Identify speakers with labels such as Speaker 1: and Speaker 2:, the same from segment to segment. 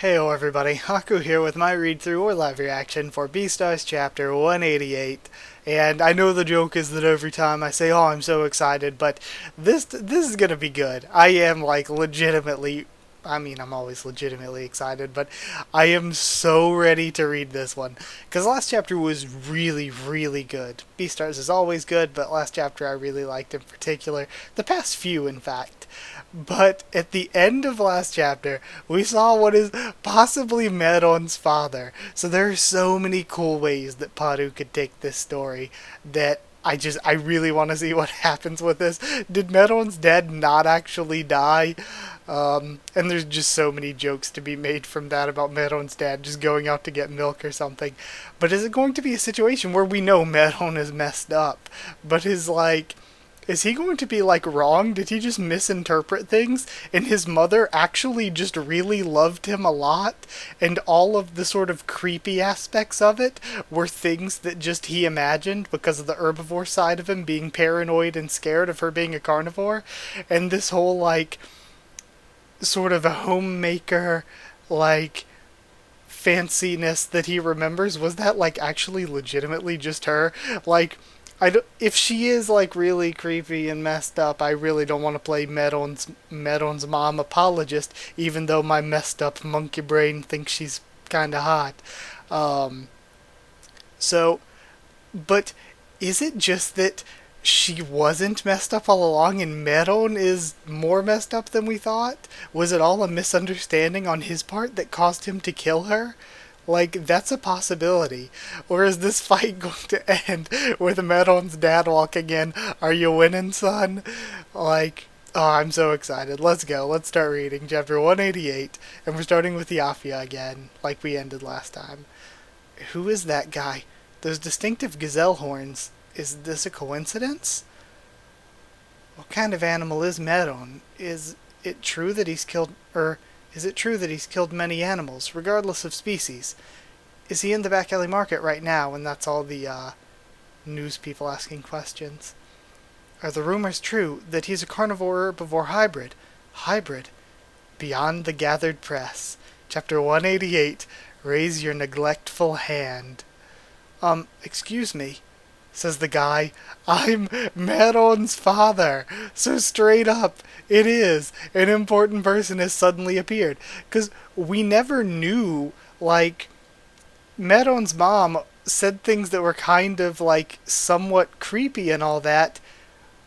Speaker 1: Heyo everybody, Haku here with my read-through or live reaction for Beastars chapter 188. And I know the joke is that every time I say, oh, I'm so excited, but this is gonna be good. I am like legitimately, I'm always legitimately excited, but I am so ready to read this one. Because last chapter was really, really good. Beastars is always good, but last chapter I really liked in particular. The past few, in fact. But at the end of last chapter, we saw what is possibly Meron's father. So there are so many cool ways that Paru could take this story that I really want to see what happens with this. Did Meron's dad not actually die? And there's just so many jokes to be made from that about Meron's dad just going out to get milk or something. But is it going to be a situation where we know Meron is messed up, but is he going to be like wrong? Did he just misinterpret things? And his mother actually just really loved him a lot, and all of the sort of creepy aspects of it were things that just he imagined because of the herbivore side of him being paranoid and scared of her being a carnivore. And this whole like sort of a homemaker like fanciness that he remembers, was that like actually legitimately just her? Like, if she is like really creepy and messed up, I really don't want to play Meron's mom apologist, even though my messed up monkey brain thinks she's kind of hot. Um, so, but is it just that she wasn't messed up all along and Meron is more messed up than we thought? Was it all a misunderstanding on his part that caused him to kill her? Like, that's a possibility. Or is this fight going to end with Meron's dad walking in? Are you winning, son? Like, oh, I'm so excited. Let's go. Let's start reading chapter 188. And we're starting with the Afia again, like we ended last time. Who is that guy? Those distinctive gazelle horns. Is this a coincidence? What kind of animal is Meron? Is it true that he's killed, is it true that he's killed many animals, regardless of species? Is he in the back alley market right now? And that's all the news people asking questions. Are the rumors true that he's a carnivore-herbivore hybrid? Hybrid? Beyond the gathered press. Chapter 188. Raise your neglectful hand. Excuse me, says the guy. I'm Meron's father. So straight up, it is. An important person has suddenly appeared. Because we never knew, like, Meron's mom said things that were kind of, like, somewhat creepy and all that.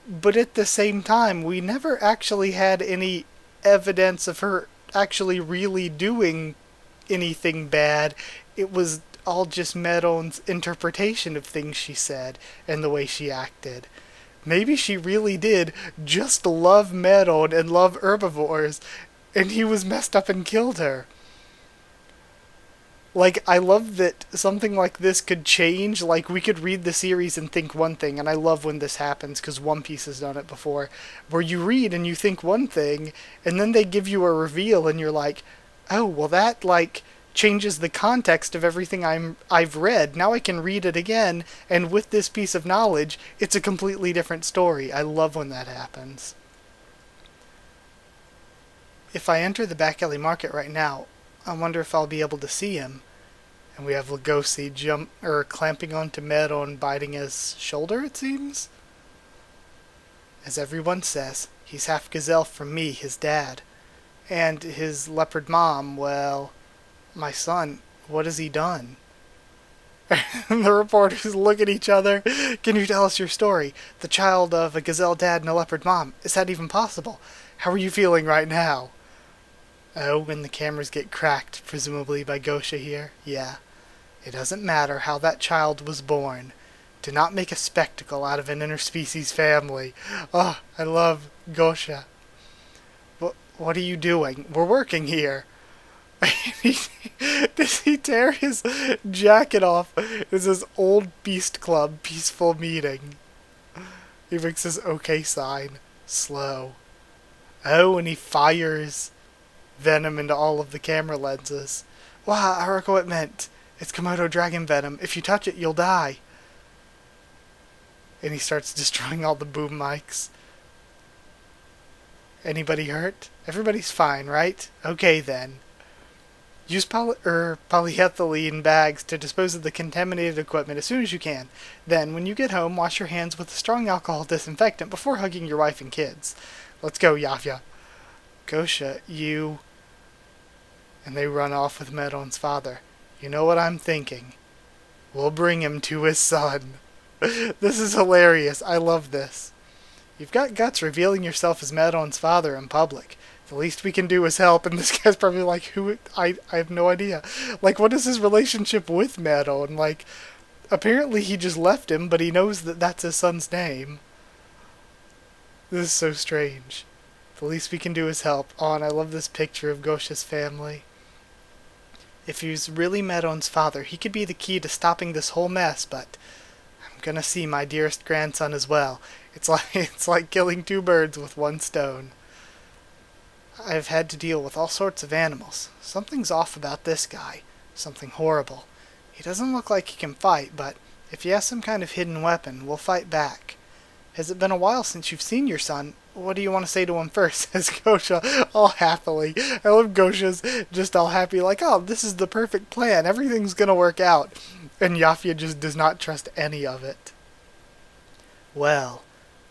Speaker 1: But at the same time, we never actually had any evidence of her actually really doing anything bad. It was all just Meron's interpretation of things she said and the way she acted. Maybe she really did just love Meron and love herbivores, and he was messed up and killed her. Like, I love that something like this could change. Like, we could read the series and think one thing, and I love when this happens, because One Piece has done it before, where you read and you think one thing, and then they give you a reveal, and you're like, oh, well that, like, changes the context of everything I've read. Now I can read it again, and with this piece of knowledge, it's a completely different story. I love when that happens. If I enter the back alley market right now, I wonder if I'll be able to see him. And we have Lugosi clamping onto Meron, biting his shoulder, it seems? As everyone says, he's half gazelle from me, his dad. And his leopard mom, well, my son, what has he done? And the reporters look at each other. Can you tell us your story? The child of a gazelle dad and a leopard mom. Is that even possible? How are you feeling right now? Oh, when the cameras get cracked, presumably by Gosha here. Yeah. It doesn't matter how that child was born. Do not make a spectacle out of an interspecies family. Oh, I love Gosha. What are you doing? We're working here. Does he tear his jacket off? This is old Beast Club peaceful meeting. He makes his okay sign. Slow. Oh, and he fires venom into all of the camera lenses. Wow, our equipment. It's Komodo dragon venom. If you touch it, you'll die. And he starts destroying all the boom mics. Anybody hurt? Everybody's fine, right? Okay then. Use polyethylene bags to dispose of the contaminated equipment as soon as you can. Then, when you get home, wash your hands with a strong alcohol disinfectant before hugging your wife and kids. Let's go, Yafia. Gosha, you... And they run off with Medon's father. You know what I'm thinking. We'll bring him to his son. This is hilarious. I love this. You've got guts revealing yourself as Medon's father in public. The least we can do is help. And this guy's probably like, who? I have no idea. Like, what is his relationship with Medon? Like, apparently he just left him, but he knows that that's his son's name. This is so strange. The least we can do is help. Oh, and I love this picture of Gosha's family. If he was really Medon's father, he could be the key to stopping this whole mess, but I'm gonna see my dearest grandson as well. It's like killing two birds with one stone. I've had to deal with all sorts of animals. Something's off about this guy. Something horrible. He doesn't look like he can fight, but if he has some kind of hidden weapon, we'll fight back. Has it been a while since you've seen your son? What do you want to say to him first? Says Gosha, all happily. I love Gosha's just all happy, like, oh, this is the perfect plan. Everything's gonna work out. And Yafia just does not trust any of it. Well,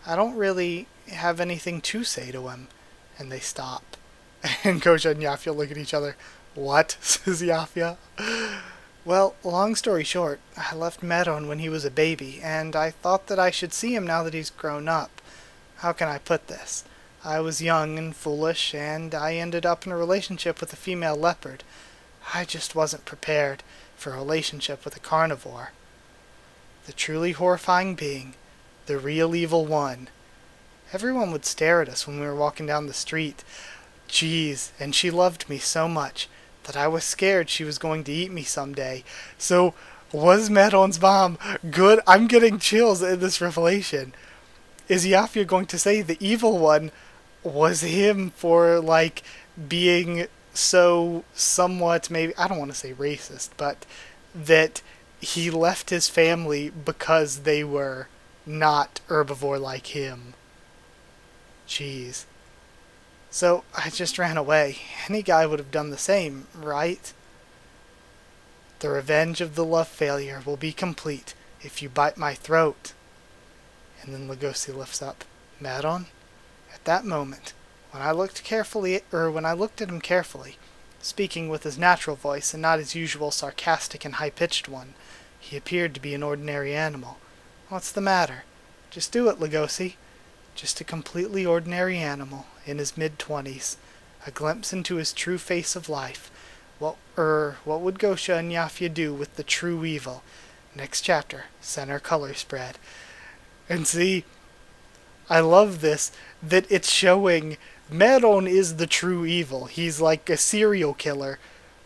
Speaker 1: I don't really have anything to say to him. And they stop. And Gosha and Yafia look at each other. What? Says Yafia. Well, long story short, I left Medon when he was a baby, and I thought that I should see him now that he's grown up. How can I put this? I was young and foolish, and I ended up in a relationship with a female leopard. I just wasn't prepared for a relationship with a carnivore. The truly horrifying being, the real evil one. Everyone would stare at us when we were walking down the street. Jeez, and she loved me so much that I was scared she was going to eat me someday. So, was Medon's mom good? I'm getting chills in this revelation. Is Yafia going to say the evil one was him for, like, being so somewhat, maybe, I don't want to say racist, but that he left his family because they were not herbivore like him? Jeez. So, I just ran away. Any guy would have done the same, right? The revenge of the love failure will be complete if you bite my throat. And then Legosi lifts up. Medon? At that moment, when I looked at him carefully, speaking with his natural voice and not his usual sarcastic and high-pitched one, he appeared to be an ordinary animal. What's the matter? Just do it, Legosi. Just a completely ordinary animal, in his mid-20s, a glimpse into his true face of life. What would Gosha and Yafia do with the true evil? Next chapter, center color spread. And see, I love this, that it's showing Medon is the true evil. He's like a serial killer,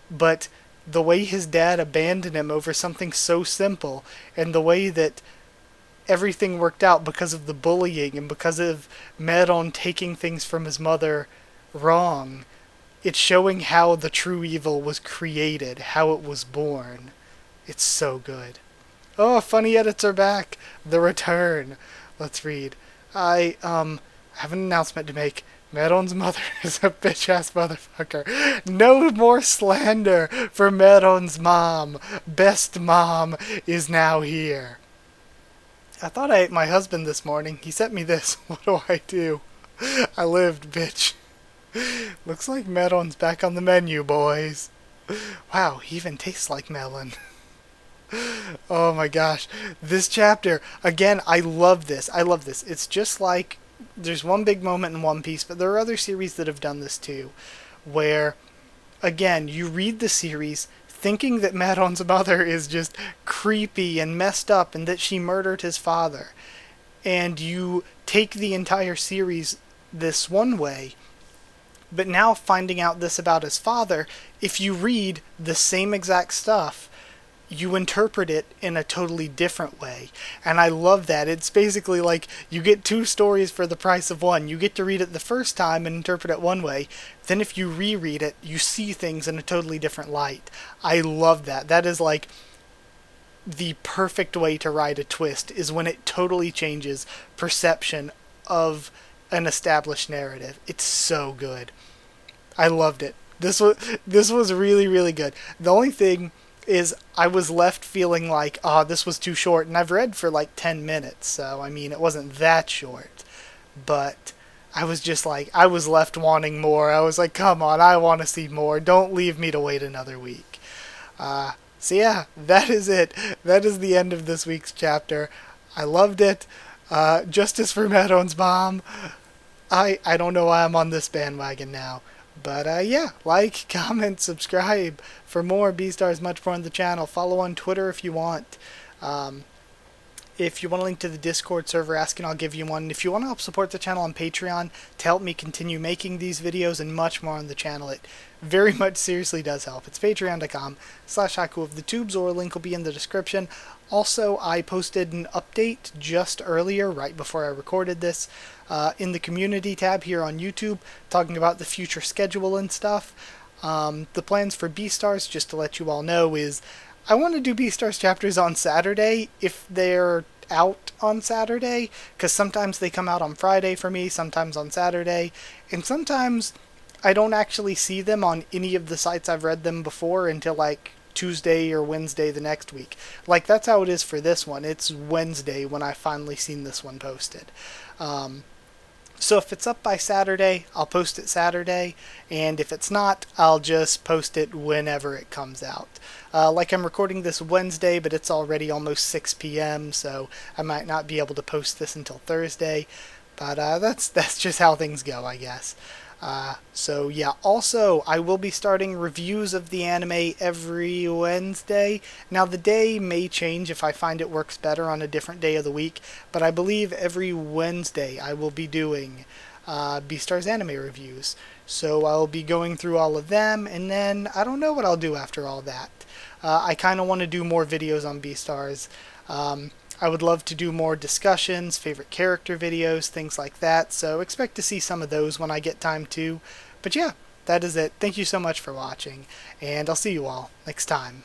Speaker 1: but the way his dad abandoned him over something so simple, and the way that everything worked out because of the bullying and because of Medon taking things from his mother wrong. It's showing how the true evil was created, how it was born. It's so good. Oh, funny edits are back. The return. Let's read. I have an announcement to make. Medon's mother is a bitch-ass motherfucker. No more slander for Medon's mom. Best mom is now here. I thought I ate my husband this morning. He sent me this. What do I do? I lived, bitch. Looks like Medon's back on the menu, boys. Wow, he even tastes like melon. Oh my gosh. This chapter, again, I love this. I love this. It's just like, there's one big moment in One Piece, but there are other series that have done this too, where, again, you read the series thinking that Medon's mother is just creepy and messed up and that she murdered his father. And you take the entire series this one way, but now finding out this about his father, if you read the same exact stuff, you interpret it in a totally different way. And I love that. It's basically like you get two stories for the price of one. You get to read it the first time and interpret it one way. Then if you reread it, you see things in a totally different light. I love that. That is like the perfect way to write a twist, is when it totally changes perception of an established narrative. It's so good. I loved it. This was really really good. The only thing is I was left feeling like, oh, this was too short, and I've read for like 10 minutes, so I mean, it wasn't that short, but I was just like, I was left wanting more. I was like, come on, I want to see more. Don't leave me to wait another week. So yeah, that is it. That is the end of this week's chapter. I loved it. Justice for Madon's mom. I don't know why I'm on this bandwagon now. But yeah, like, comment, subscribe for more Beastars, much more on the channel. Follow on Twitter if you want. If you want a link to the Discord server, ask and I'll give you one. If you want to help support the channel on Patreon to help me continue making these videos and much more on the channel, it very much seriously does help. It's patreon.com/Haku of the Tubes, or a link will be in the description. Also, I posted an update just earlier, right before I recorded this, in the community tab here on YouTube, talking about the future schedule and stuff. The plans for Beastars, just to let you all know, is I want to do Beastars chapters on Saturday if they're out on Saturday, because sometimes they come out on Friday for me, sometimes on Saturday, and sometimes I don't actually see them on any of the sites I've read them before until like Tuesday or Wednesday the next week. Like, that's how it is for this one. It's Wednesday when I finally seen this one posted. So if it's up by Saturday, I'll post it Saturday, and if it's not, I'll just post it whenever it comes out. Like, I'm recording this Wednesday, but it's already almost 6 p.m., so I might not be able to post this until Thursday, but that's just how things go, I guess. So yeah, also, I will be starting reviews of the anime every Wednesday. Now, the day may change if I find it works better on a different day of the week, but I believe every Wednesday I will be doing Beastars anime reviews. So I'll be going through all of them, and then I don't know what I'll do after all that. I kind of want to do more videos on Beastars. I would love to do more discussions, favorite character videos, things like that, so expect to see some of those when I get time to. But yeah, that is it. Thank you so much for watching, and I'll see you all next time.